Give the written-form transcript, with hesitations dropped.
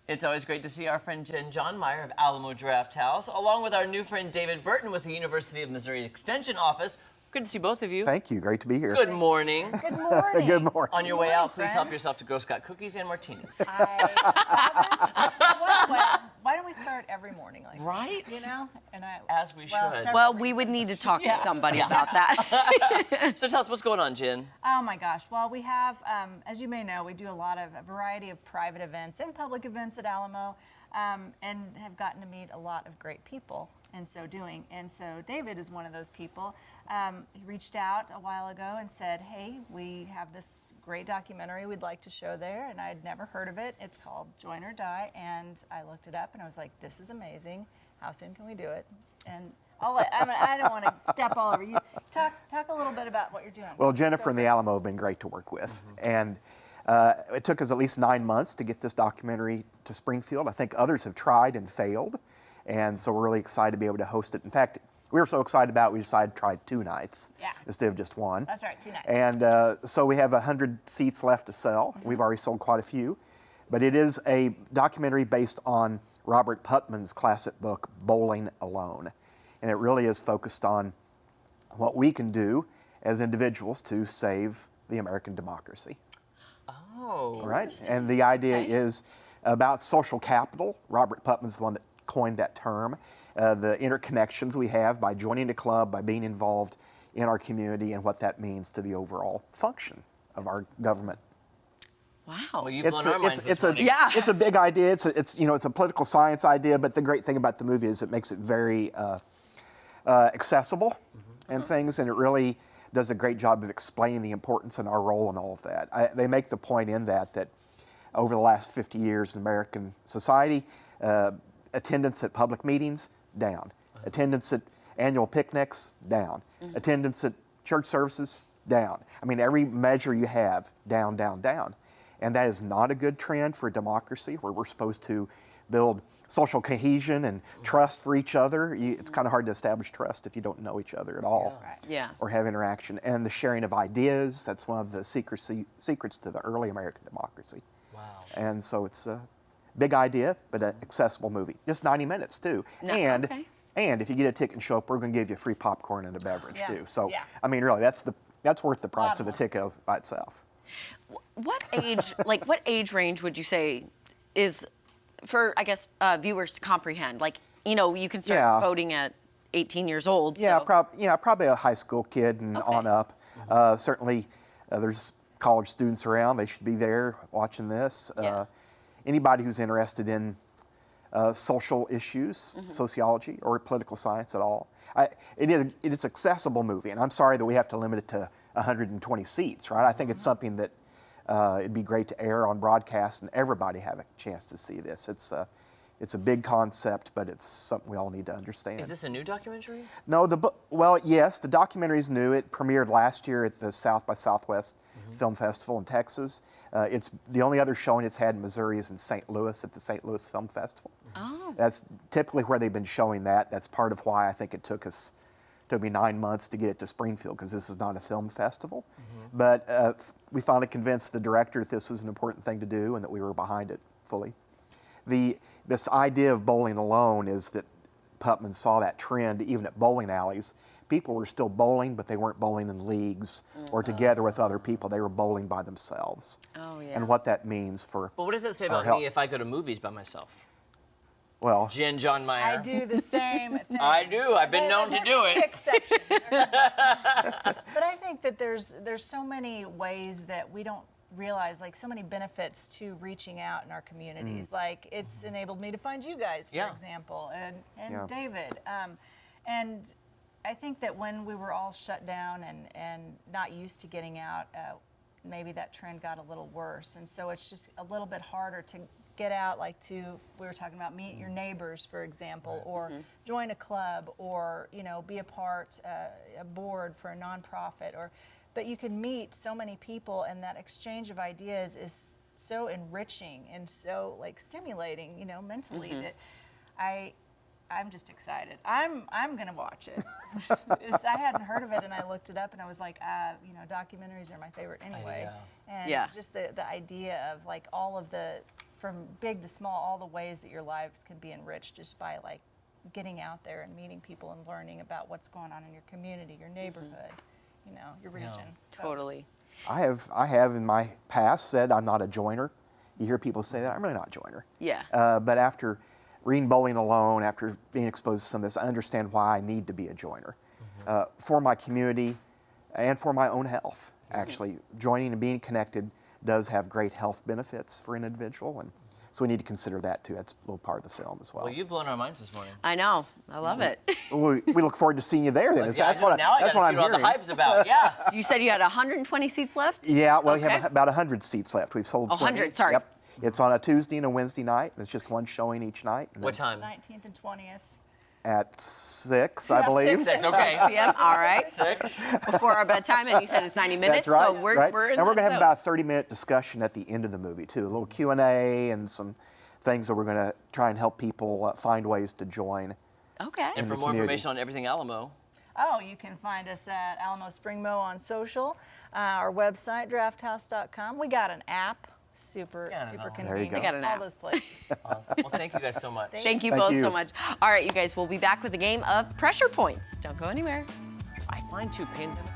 It's always great to see our friend Jen John Meyer of Alamo Drafthouse, along with our new friend David Burton with the University of Missouri Extension Office. Good to see both of you. Thank you. Great to be here. Good morning. Good morning. Good morning. On your way out, please help yourself to Girl Scout cookies and martinis. Why don't we start every morning like Right? that? You know? As we should. Well, we would need to talk to somebody about that. So tell us, what's going on, Jen? Oh my gosh. Well, we have, as you may know, we do a variety of private events and public events at Alamo, and have gotten to meet a lot of great people in so doing. And so David is one of those people. He reached out a while ago and said, hey, we have this great documentary we'd like to show there, and I'd never heard of it. It's called Join or Die, and I looked it up and I was like, this is amazing. How soon can we do it? And I don't want to step all over you. Talk a little bit about what you're doing. Well, Jennifer and the Alamo have been great to work with, and it took us at least 9 months to get this documentary to Springfield. I think others have tried and failed, and so we're really excited to be able to host it. In fact, we were so excited about it, we decided to try 2 nights instead of just one. That's right, 2 nights. And so we have 100 seats left to sell. We've already sold quite a few. But it is a documentary based on Robert Putnam's classic book, Bowling Alone. And it really is focused on what we can do as individuals to save the American democracy. Oh. Right? And the idea is about social capital. Robert Putnam's the one that coined that term. The interconnections we have by joining a club, by being involved in our community, and what that means to the overall function of our government. Wow. Well, you've blown our minds this morning. It's a big idea. It's a political science idea, but the great thing about the movie is it makes it very accessible and things, and it really does a great job of explaining the importance and our role in all of that. They make the point in that over the last 50 years in American society, attendance at public meetings, down. Attendance at annual picnics, down. Attendance at church services, down. I mean, every measure you have, down, down, down. And that is not a good trend for a democracy where we're supposed to build social cohesion and trust for each other. It's kind of hard to establish trust if you don't know each other at all or have interaction. And the sharing of ideas, that's one of the secrets to the early American democracy. Wow. And so it's a big idea, but an accessible movie. Just 90 minutes, too. And if you get a ticket and show up, we're going to give you free popcorn and a beverage, too. So, I mean, really, that's worth the price of the ticket by itself. What age range would you say is for, I guess, viewers to comprehend? Like, you can start voting at 18 years old. Yeah, so. Probably a high school kid and on up. Certainly, there's college students around. They should be there watching this. Anybody who's interested in social issues, sociology, or political science at all. It is an accessible movie, and I'm sorry that we have to limit it to 120 seats, right? I think it's something that it'd be great to air on broadcast and everybody have a chance to see this. It's a big concept, but it's something we all need to understand. Is this a new documentary? No, well, yes, the documentary is new. It premiered last year at the South by Southwest Film Festival in Texas. It's the only other showing it's had in Missouri is in St. Louis at the St. Louis Film Festival. Oh. That's typically where they've been showing that. That's part of why I think it took me 9 months to get it to Springfield, because this is not a film festival. But we finally convinced the director that this was an important thing to do and that we were behind it fully. This idea of bowling alone is that Putnam saw that trend even at bowling alleys. People were still bowling, but they weren't bowling in leagues or together with other people. They were bowling by themselves. Oh, yeah. And what that means for But what does that say about me if I go to movies by myself? Well, Jen John Meyer. I do the same thing. I do. I've been known to do it. Exceptions. But I think that there's so many ways that we don't realize, like so many benefits to reaching out in our communities. Like it's enabled me to find you guys, for example, and David. And I think that when we were all shut down and not used to getting out, maybe that trend got a little worse. And so it's just a little bit harder to get out, we were talking about meet your neighbors, for example, or join a club, or, be a board for a nonprofit, but you can meet so many people, and that exchange of ideas is so enriching and so stimulating, mentally, that I'm just excited. I'm gonna watch it. I hadn't heard of it, and I looked it up, and I was like, documentaries are my favorite anyway. And just the idea of all of the from big to small, all the ways that your lives can be enriched just by like getting out there and meeting people and learning about what's going on in your community, your neighborhood, you know, your region. So- Totally. I have in my past said I'm not a joiner. You hear people say that. I'm really not a joiner. Yeah. But after reading Bowling Alone, after being exposed to some of this, I understand why I need to be a joiner for my community and for my own health. Actually, joining and being connected does have great health benefits for an individual, and so we need to consider that too. That's a little part of the film as well. Well, you've blown our minds this morning. I know. I love it. we look forward to seeing you there. Then Yeah, that's I know. what Now I that's gotta what see I'm what all the hearing. hype's about. Yeah. You said you had 120 seats left? Yeah, well, we Okay. have about 100 seats left. We've sold 20. 100, sorry. Yep. It's on a Tuesday and a Wednesday night. It's just one showing each night. And What then time? 19th and 20th. At 6, I Yeah, believe. 6. 6. Okay. PM, all right. 6. Before our bedtime, and you said it's 90 minutes, That's right. so we're right. in and we're that going to have zone. about a 30-minute discussion at the end of the movie too. A little Q&A and some things that we're going to try and help people find ways to join. Okay. And for the more community. information on everything Alamo, Oh, you can find us at Alamo Spring Mow on social, our website, drafthouse.com. We got an app, super Yeah, I know. convenient. There you go. I got an All app. those places. awesome. Well, thank you guys so much. Thank you Thank both you. so much. All right, you guys, we'll be back with a game of pressure points. Don't go anywhere. I find too pandemic.